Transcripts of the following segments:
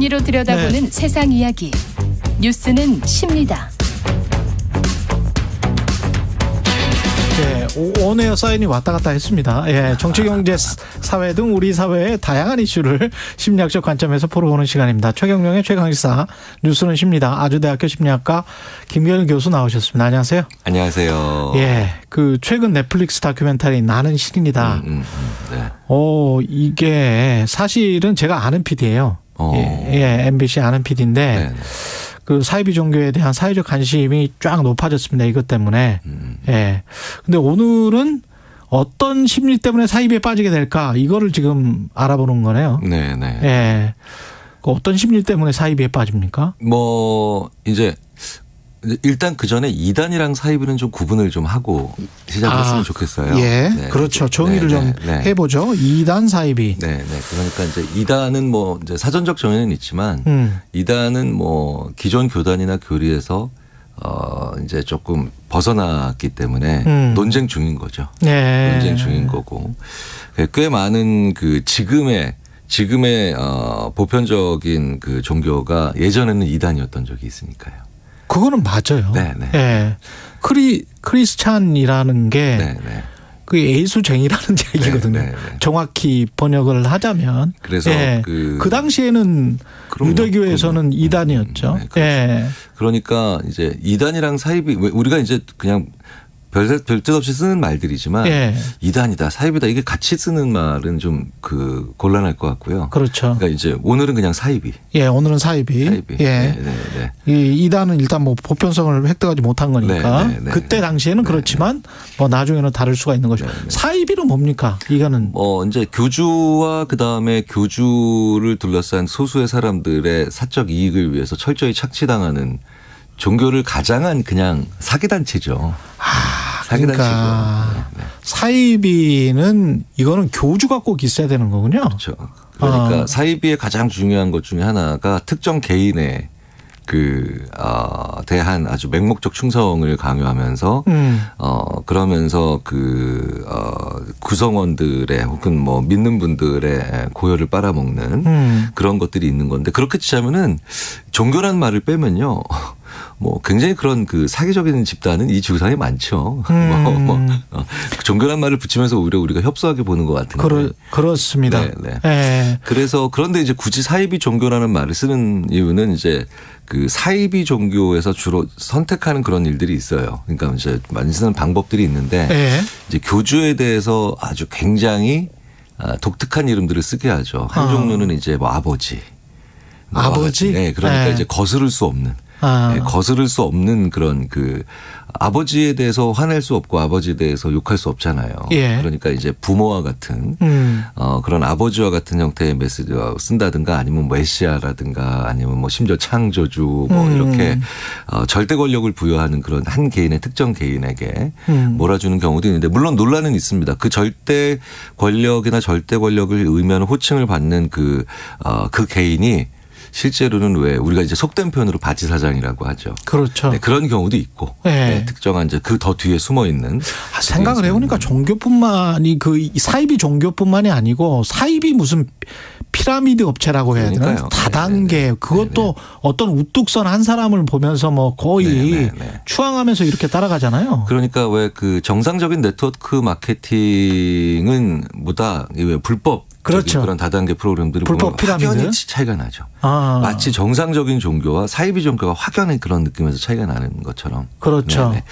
진리로 들여다보는 네. 세상 이야기. 뉴스는 쉽니다. 예, 온에어 사인이 왔다 갔다 했습니다. 예, 정치, 경제, 사회 등 우리 사회의 다양한 이슈를 심리학적 관점에서 풀어보는 시간입니다. 최경영의 최강시사 뉴스는 쉽니다. 아주대학교 심리학과 김경일 교수 나오셨습니다. 안녕하세요. 안녕하세요. 예, 그 최근 넷플릭스 다큐멘터리 나는 신인이다. 네. 이게 사실은 제가 아는 PD예요. 예, MBC 아는 PD인데. 네. 그 사이비 종교에 대한 사회적 관심이 쫙 높아졌습니다. 이것 때문에. 예. 근데 오늘은 어떤 심리 때문에 사이비에 빠지게 될까? 이거를 지금 알아보는 거네요. 네, 네. 예. 그 어떤 심리 때문에 사이비에 빠집니까? 이제 일단 그 전에 이단이랑 사이비는 좀 구분을 좀 하고 시작했으면 좋겠어요. 예. 네. 그렇죠. 정의를 좀 해보죠. 이단 사이비. 네, 네. 그러니까 이제 이단은 이제 사전적 정의는 있지만 이단은 기존 교단이나 교리에서 이제 조금 벗어났기 때문에 논쟁 중인 거죠. 네. 논쟁 중인 거고 꽤 많은 그 지금의 보편적인 그 종교가 예전에는 이단이었던 적이 있으니까요. 그거는 맞아요. 네, 네. 예. 크리스찬이라는 게 네, 네. 그 예수쟁이라는 얘기거든요. 네, 네. 정확히 번역을 하자면. 그래서 예. 그 당시에는 유대교에서는 이단이었죠. 네, 그렇죠. 예. 그러니까 이제 이단이랑 사이비 우리가 이제 그냥 별 뜻 없이 쓰는 말들이지만 예. 이단이다, 사이비다 이게 같이 쓰는 말은 좀 곤란할 것 같고요. 그렇죠. 그러니까 이제 오늘은 그냥 사이비. 예, 오늘은 사이비. 예. 네, 이 이단은 일단 보편성을 획득하지 못한 거니까 네, 네, 네. 그때 당시에는 네, 그렇지만 나중에는 다를 수가 있는 거죠. 네, 네. 사이비는 뭡니까? 이거는 이제 교주와 그다음에 교주를 둘러싼 소수의 사람들의 사적 이익을 위해서 철저히 착취당하는 종교를 가장한 그냥 사기단체죠. 그러니까 네. 사이비는 이거는 교주가 꼭 있어야 되는 거군요. 그렇죠. 그러니까 사이비의 가장 중요한 것 중에 하나가 특정 개인의 대한 아주 맹목적 충성을 강요하면서 그러면서 구성원들의 혹은 믿는 분들의 고열을 빨아먹는 그런 것들이 있는 건데 그렇게 치자면은 종교란 말을 빼면요. 굉장히 그런 사기적인 집단은 이 지구상에 많죠. 종교란 말을 붙이면서 오히려 우리가 협소하게 보는 것 같은데. 그렇습니다. 네. 네. 그래서 그런데 이제 굳이 사이비 종교라는 말을 쓰는 이유는 이제 그 사이비 종교에서 주로 선택하는 그런 일들이 있어요. 그러니까 이제 많이 쓰는 방법들이 있는데 네. 이제 교주에 대해서 아주 굉장히 독특한 이름들을 쓰게 하죠. 한 종류는 이제 아버지. 아버지? 네. 그러니까 이제 거스를 수 없는. 네, 거스를 수 없는 그런 아버지에 대해서 화낼 수 없고 아버지에 대해서 욕할 수 없잖아요. 예. 그러니까 이제 부모와 같은 그런 아버지와 같은 형태의 메시지를 쓴다든가 아니면 메시아라든가 아니면 심지어 창조주 이렇게 절대 권력을 부여하는 그런 한 개인의 특정 개인에게 몰아주는 경우도 있는데 물론 논란은 있습니다. 그 절대 권력이나 절대 권력을 의미하는 호칭을 받는 그 개인이 실제로는 왜 우리가 이제 속된 표현으로 바지사장이라고 하죠. 그렇죠. 네, 그런 경우도 있고 네. 특정한 이제 더 뒤에 숨어 있는. 생각을 해보니까 종교뿐만이 사이비 종교뿐만이 아니고 사이비 무슨 피라미드 업체라고 해야 되나? 다단계. 네네. 그것도 네네. 어떤 우뚝선 한 사람을 보면서 거의 네네. 추앙하면서 이렇게 따라가잖아요. 그러니까 왜 정상적인 네트워크 마케팅은 보다 왜 불법 그렇죠. 그런 다단계 프로그램들을 불법 보면 피라미드? 확연히 차이가 나죠. 마치 정상적인 종교와 사이비 종교가 확연히 그런 느낌에서 차이가 나는 것처럼. 그렇죠. 네네.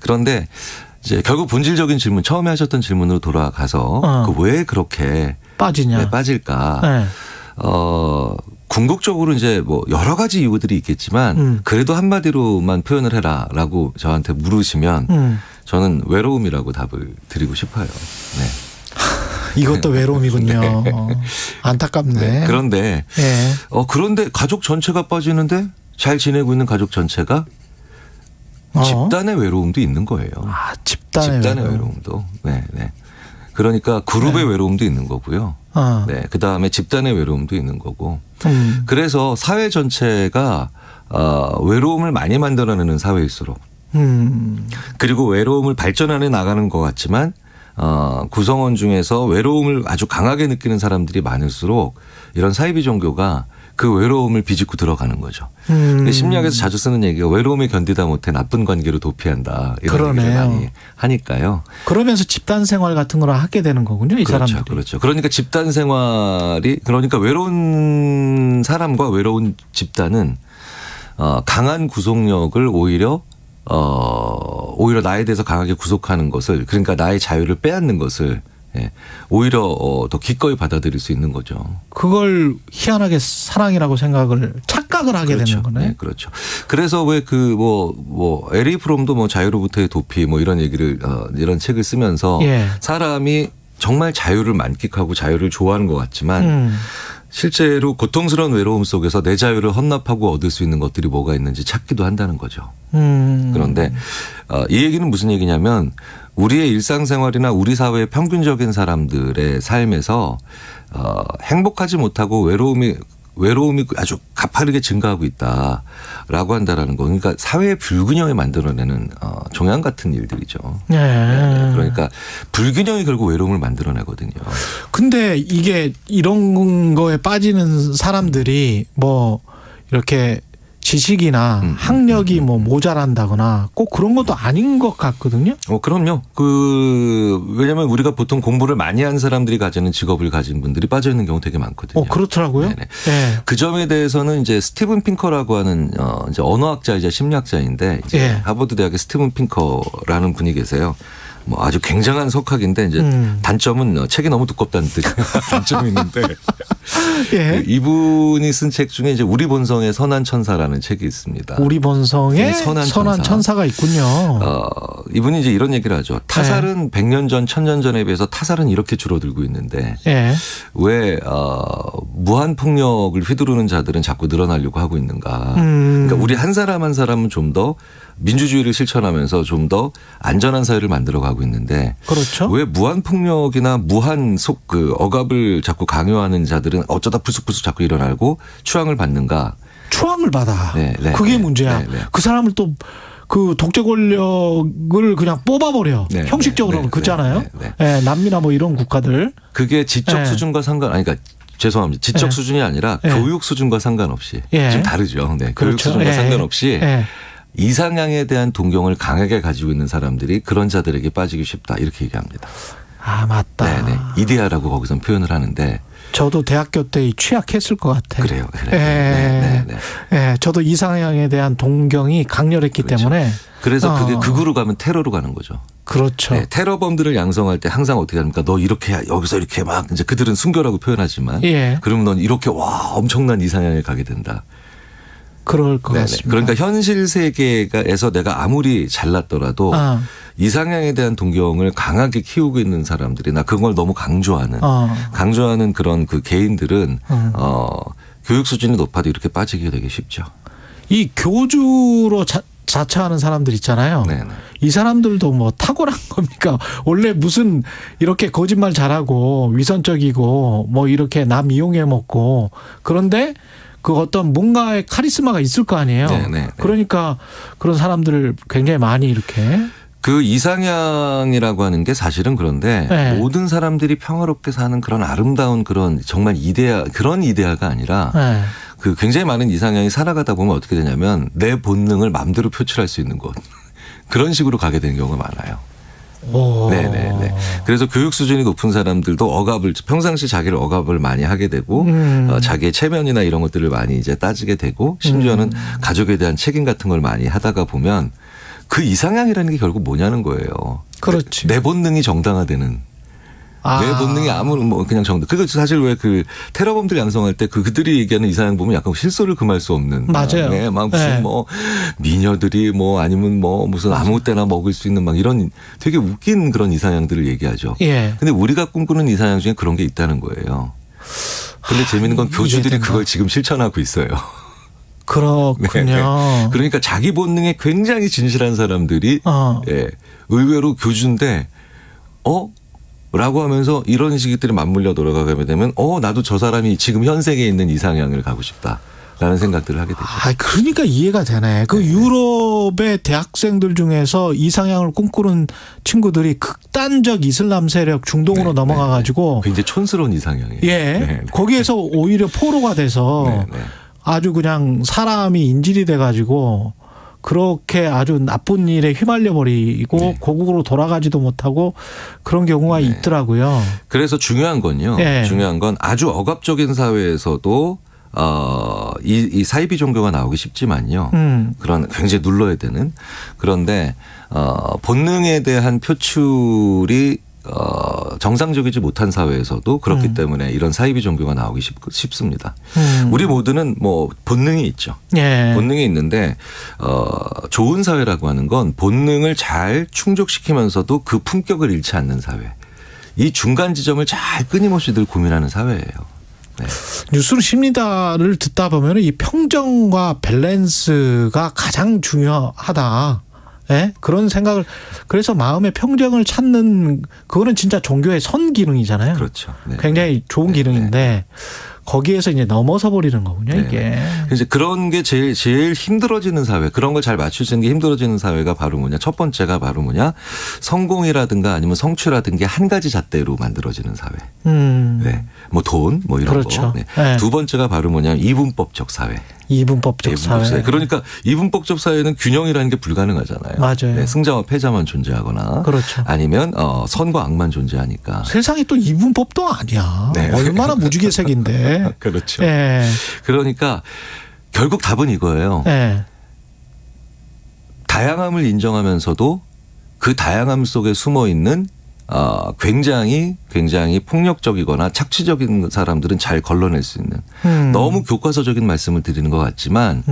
그런데 이제 결국 본질적인 질문 처음에 하셨던 질문으로 돌아가서 왜 그렇게 빠지냐? 빠질까? 네. 궁극적으로 이제 여러 가지 이유들이 있겠지만 그래도 한마디로만 표현을 해라라고 저한테 물으시면 저는 외로움이라고 답을 드리고 싶어요. 네. 이것도 외로움이군요. 네. 안타깝네. 네. 그런데 네. 그런데 가족 전체가 빠지는데 잘 지내고 있는 가족 전체가 집단의 외로움도 있는 거예요. 집단의 외로움도. 네, 네. 그러니까 그룹의 외로움도 있는 거고요. 네, 그 다음에 집단의 외로움도 있는 거고. 그래서 사회 전체가 외로움을 많이 만들어내는 사회일수록 그리고 외로움을 발전해 나가는 것 같지만 구성원 중에서 외로움을 아주 강하게 느끼는 사람들이 많을수록 이런 사이비 종교가 그 외로움을 비집고 들어가는 거죠. 근데 심리학에서 자주 쓰는 얘기가 외로움에 견디다 못해 나쁜 관계로 도피한다. 이런 그러네요. 얘기를 많이 하니까요. 그러면서 집단 생활 같은 걸 하게 되는 거군요. 이 그렇죠. 사람들이. 그렇죠. 그러니까 집단 생활이 그러니까 외로운 사람과 외로운 집단은 강한 구속력을 오히려 나에 대해서 강하게 구속하는 것을 그러니까 나의 자유를 빼앗는 것을 오히려 더 기꺼이 받아들일 수 있는 거죠. 그걸 희한하게 사랑이라고 착각을 하게 그렇죠. 되는 거네. 네, 그렇죠. 그래서 왜 에리 프롬도 자유로부터의 도피 이런 얘기를 이런 책을 쓰면서 예. 사람이 정말 자유를 만끽하고 자유를 좋아하는 것 같지만 실제로 고통스러운 외로움 속에서 내 자유를 헌납하고 얻을 수 있는 것들이 뭐가 있는지 찾기도 한다는 거죠. 그런데 이 얘기는 무슨 얘기냐면 우리의 일상생활이나 우리 사회의 평균적인 사람들의 삶에서 행복하지 못하고 외로움이 아주 가파르게 증가하고 있다라고 한다라는 거. 그러니까 사회의 불균형을 만들어내는 종양 같은 일들이죠. 예. 그러니까 불균형이 결국 외로움을 만들어내거든요. 근데 이게 이런 거에 빠지는 사람들이 이렇게 지식이나 학력이 모자란다거나 꼭 그런 것도 아닌 것 같거든요. 그럼요. 왜냐면 우리가 보통 공부를 많이 한 사람들이 가지는 직업을 가진 분들이 빠져 있는 경우 되게 많거든요. 그렇더라고요. 네네. 예. 그 점에 대해서는 이제 스티븐 핑커라고 하는 이제 언어학자이자 심리학자인데 이제 예. 하버드 대학의 스티븐 핑커라는 분이 계세요. 아주 굉장한 석학인데 이제 단점은 책이 너무 두껍다는 뜻 단점이 있는데 예. 이분이 쓴 책 중에 이제 우리 본성의 선한 천사라는 책이 있습니다. 우리 본성에 선한 천사가 있군요. 이분이 이제 이런 얘기를 하죠. 타살은 100년 전, 1000년 전에 비해서 타살은 이렇게 줄어들고 있는데 예. 왜 무한 폭력을 휘두르는 자들은 자꾸 늘어나려고 하고 있는가. 그러니까 우리 한 사람 한 사람은 좀 더 민주주의를 실천하면서 좀 더 안전한 사회를 만들어가고 있는데 그렇죠. 왜 무한 폭력이나 무한 억압을 자꾸 강요하는 자들은 어쩌다 불쑥불쑥 자꾸 일어나고 추앙을 받는가. 추앙을 받아. 네, 네, 그게 네, 문제야. 네, 네. 그 사람을 또 그 독재 권력을 그냥 뽑아버려. 네, 형식적으로 네, 그렇잖아요. 네, 예, 남미나 이런 국가들. 그게 지적 네. 수준과 그러니까 죄송합니다. 지적 네. 수준이 아니라 네. 교육 수준과 상관없이 예. 좀 다르죠. 네. 교육 그렇죠. 수준과 예. 상관없이 예. 이상향에 대한 동경을 강하게 가지고 있는 사람들이 그런 자들에게 빠지기 쉽다 이렇게 얘기합니다. 아 맞다. 네네. 이데아라고 거기선 표현을 하는데. 저도 대학교 때 취약했을 것 같아요. 그래요. 예. 네. 예. 저도 이상향에 대한 동경이 강렬했기 그렇죠. 때문에. 그래서 그게 극으로 가면 테러로 가는 거죠. 그렇죠. 네, 테러범들을 양성할 때 항상 어떻게 합니까? 너 이렇게 여기서 이렇게 막 이제 그들은 순교라고 표현하지만, 예. 그러면 넌 이렇게 엄청난 이상향에 가게 된다. 그럴 것 네네. 같습니다. 그러니까 현실 세계에서 내가 아무리 잘났더라도 이상향에 대한 동경을 강하게 키우고 있는 사람들이나 그걸 너무 강조하는 그런 그 개인들은 교육 수준이 높아도 이렇게 빠지게 되게 쉽죠. 이 교주로 자처하는 사람들 있잖아요. 네네. 이 사람들도 탁월한 겁니까? 원래 무슨 이렇게 거짓말 잘하고 위선적이고 이렇게 남 이용해 먹고 그런데 그 어떤 뭔가의 카리스마가 있을 거 아니에요. 네네. 그러니까 그런 사람들을 굉장히 많이 이렇게. 그 이상향이라고 하는 게 사실은 그런데 네. 모든 사람들이 평화롭게 사는 그런 아름다운 그런 정말 그런 이데아가 아니라 네. 그 굉장히 많은 이상향이 살아가다 보면 어떻게 되냐면 내 본능을 마음대로 표출할 수 있는 곳 그런 식으로 가게 되는 경우가 많아요. 네네네. 그래서 교육 수준이 높은 사람들도 평상시 자기를 억압을 많이 하게 되고 자기의 체면이나 이런 것들을 많이 이제 따지게 되고 심지어는 가족에 대한 책임 같은 걸 많이 하다가 보면 그 이상향이라는 게 결국 뭐냐는 거예요. 그렇지. 내 본능이 정당화되는. 내 본능이 그냥 그거 사실 왜 그 테러범들 양성할 때 그들이 얘기하는 이상향 보면 약간 실소를 금할 수 없는. 맞아요. 네, 막 무슨 미녀들이 아니면 무슨 아무 때나 먹을 수 있는 이런 되게 웃긴 그런 이상향들을 얘기하죠. 예. 근데 우리가 꿈꾸는 이상향 중에 그런 게 있다는 거예요. 근데 재밌는 건 교주들이 그걸 지금 실천하고 있어요. 그렇군요. 네. 그러니까 자기 본능에 굉장히 진실한 사람들이 의외로 교주인데 라고 하면서 이런 시기들이 맞물려 돌아가게 되면 나도 저 사람이 지금 현 세계에 있는 이상향을 가고 싶다라는 생각들을 하게 되죠. 그러니까 이해가 되네. 그 유럽 유럽의 대학생들 중에서 이상향을 꿈꾸는 친구들이 극단적 이슬람 세력 중동으로 넘어가 가지고 굉장히 촌스러운 이상향이에요. 예. 거기에서 오히려 포로가 돼서 아주 그냥 사람이 인질이 돼 가지고 그렇게 아주 나쁜 일에 휘말려 버리고 고국으로 돌아가지도 못하고 그런 경우가 있더라고요. 그래서 중요한 건요. 중요한 건 아주 억압적인 사회에서도 이 사이비 종교가 나오기 쉽지만요. 그런 굉장히 눌러야 되는. 그런데 본능에 대한 표출이 정상적이지 못한 사회에서도 그렇기 때문에 이런 사이비 종교가 나오기 쉽습니다. 우리 모두는 뭐 본능이 있죠. 본능이 있는데 좋은 사회라고 하는 건 본능을 잘 충족시키면서도 그 품격을 잃지 않는 사회. 이 중간 지점을 잘 끊임없이 늘 고민하는 사회예요. 네. 뉴스로 십니다를 듣다 보면 이 평정과 밸런스가 가장 중요하다. 네? 그런 생각을 그래서 마음의 평정을 찾는 그거는 진짜 종교의 선 기능이잖아요. 그렇죠. 네. 굉장히 좋은 기능인데 거기에서 이제 넘어서 버리는 거군요, 이게. 그래서 그런 게 제일 힘들어지는 사회, 그런 걸 잘 맞출 수 있는 게 힘들어지는 사회가 바로 뭐냐? 첫 번째가 바로 뭐냐? 성공이라든가 아니면 성취라든가 한 가지 잣대로 만들어지는 사회. 네. 뭐 돈, 뭐 이런 그렇죠. 거. 네. 두 번째가 바로 뭐냐? 이분법적 사회. 이분법적 사회. 그러니까 이분법적 사회는 균형이라는 게 불가능하잖아요. 맞아요. 네, 승자와 패자만 존재하거나 그렇죠. 아니면 선과 악만 존재하니까. 세상이 또 이분법도 아니야. 네. 얼마나 무지개색인데. 그렇죠. 네. 그러니까 결국 답은 이거예요. 네. 다양함을 인정하면서도 그 다양함 속에 숨어 있는 굉장히 폭력적이거나 착취적인 사람들은 잘 걸러낼 수 있는 너무 교과서적인 말씀을 드리는 것 같지만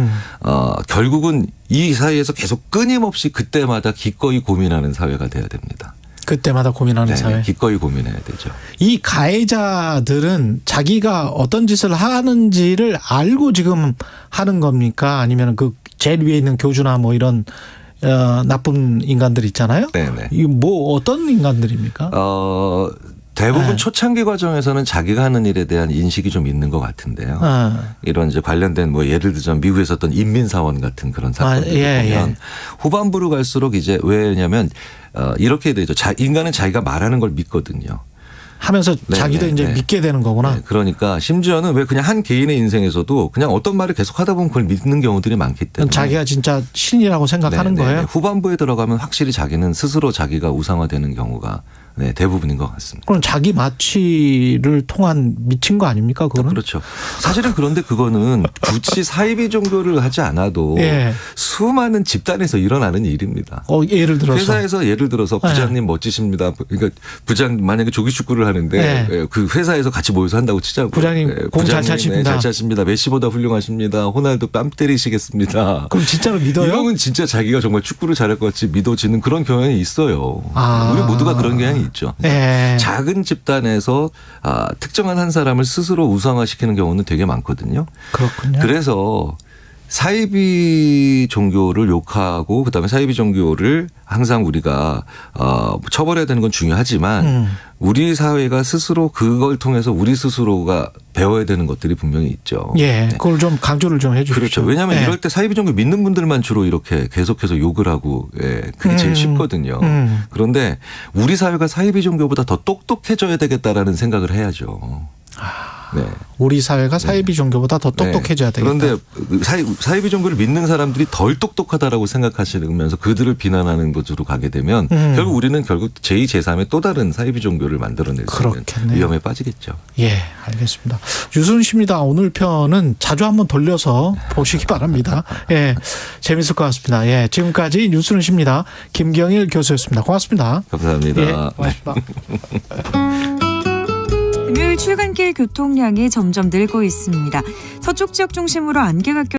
결국은 이 사회에서 계속 끊임없이 그때마다 기꺼이 고민하는 사회가 돼야 됩니다. 그때마다 고민하는 사회. 기꺼이 고민해야 되죠. 이 가해자들은 자기가 어떤 짓을 하는지를 알고 지금 하는 겁니까? 아니면 그 제일 위에 있는 교주나 뭐 이런 나쁜 인간들 있잖아요. 네네. 이 뭐 어떤 인간들입니까? 대부분 초창기 과정에서는 자기가 하는 일에 대한 인식이 좀 있는 것 같은데요. 이런 이제 관련된 뭐 예를 들자면 미국에서 어떤 인민사원 같은 그런 사건들 보면 후반부로 갈수록 이제 왜냐면 이렇게 되죠. 인간은 자기가 말하는 걸 믿거든요. 하면서 자기도 이제 믿게 되는 거구나. 네, 그러니까 심지어는 왜 그냥 한 개인의 인생에서도 그냥 어떤 말을 계속 하다 보면 그걸 믿는 경우들이 많기 때문에. 자기가 진짜 신이라고 생각하는 거예요. 후반부에 들어가면 확실히 자기는 스스로 자기가 우상화되는 경우가 대부분인 것 같습니다. 그럼 자기 마취를 통한 미친 거 아닙니까? 그거는? 그렇죠. 사실은 그런데 그거는 굳이 사이비 종교를 하지 않아도 수많은 집단에서 일어나는 일입니다. 예를 들어서. 회사에서 예를 들어서 부장님 멋지십니다. 그러니까 부장 만약에 조기축구를 하는데 그 회사에서 같이 모여서 한다고 치자고. 부장님 공 잘 차십니다. 잘 차십니다. 메시보다 훌륭하십니다. 호날두 뺨 때리시겠습니다. 그럼 진짜로 믿어요? 이러면 진짜 자기가 정말 축구를 잘할 것 같이 믿어지는 그런 경향이 있어요. 우리 모두가 그런 경향이 있죠. 작은 집단에서 특정한 한 사람을 스스로 우상화시키는 경우는 되게 많거든요. 그렇군요. 그래서 사이비 종교를 욕하고 그다음에 사이비 종교를 항상 우리가 처벌해야 되는 건 중요하지만 우리 사회가 스스로 그걸 통해서 우리 스스로가 배워야 되는 것들이 분명히 있죠. 그걸 좀 강조를 좀 해 주십시오. 그렇죠. 왜냐하면 이럴 때 사이비 종교 믿는 분들만 주로 이렇게 계속해서 욕을 하고 그게 제일 쉽거든요. 그런데 우리 사회가 사이비 종교보다 더 똑똑해져야 되겠다라는 생각을 해야죠. 우리 사회가 사이비 종교보다 더 똑똑해져야 되겠다. 그런데 사이비 종교를 믿는 사람들이 덜 똑똑하다라고 생각하시면서 그들을 비난하는 곳으로 가게 되면 결국 우리는 제2, 제3의 또 다른 사이비 종교를 만들어낼 수 있는 위험에 빠지겠죠. 알겠습니다. 유순십니다. 오늘 편은 자주 한번 돌려서 보시기 바랍니다. 재밌을 것 같습니다. 지금까지 유순십니다. 김경일 교수였습니다. 고맙습니다. 감사합니다. 고맙습니다. 금요일 출근길 교통량이 점점 늘고 있습니다. 서쪽 지역 중심으로 안개가 껴